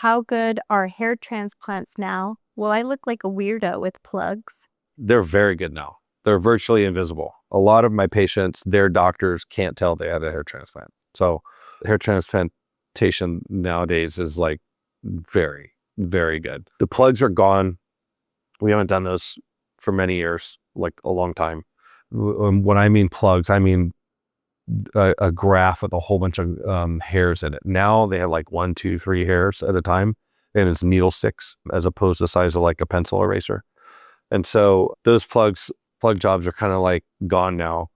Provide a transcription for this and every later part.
how good are hair transplants now? Will I look like a weirdo with plugs? They're very good now. They're virtually invisible. A lot of my patients, their doctors can't tell they had a hair transplant. So hair transplantation nowadays is like very, very good. The plugs are gone. We haven't done those for many years, like a long time. When I mean plugs, I mean a graph with a whole bunch of hairs in it. Now they have like 1, 2, 3 hairs at a time, and it's needle sticks as opposed to the size of like a pencil eraser. And so those plug jobs are kind of like gone now.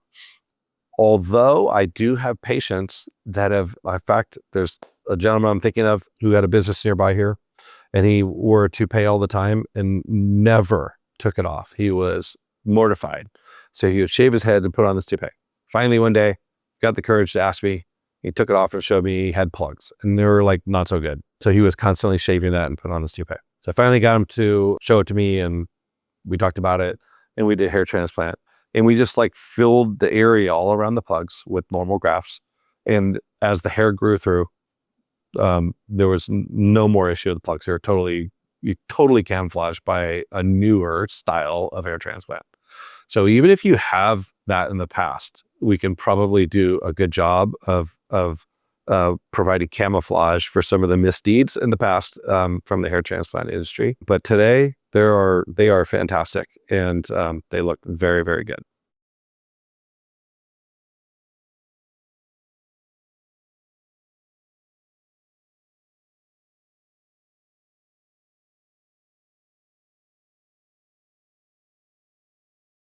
Although I do have patients that have, in fact, there's a gentleman I'm thinking of who had a business nearby here, and he wore a toupee all the time and never took it off. He was mortified. So he would shave his head and put on this toupee. Finally, one day, got the courage to ask me. He took it off and showed me he had plugs, and they were like not so good. So he was constantly shaving that and put on his toupee. So I finally got him to show it to me, and we talked about it, and we did hair transplant. And we just like filled the area all around the plugs with normal grafts. And as the hair grew through, there was no more issue with the plugs. They were totally camouflaged by a newer style of hair transplant. So even if you have that in the past, we can probably do a good job of providing camouflage for some of the misdeeds in the past from the hair transplant industry. But today they are fantastic, and they look very, very good.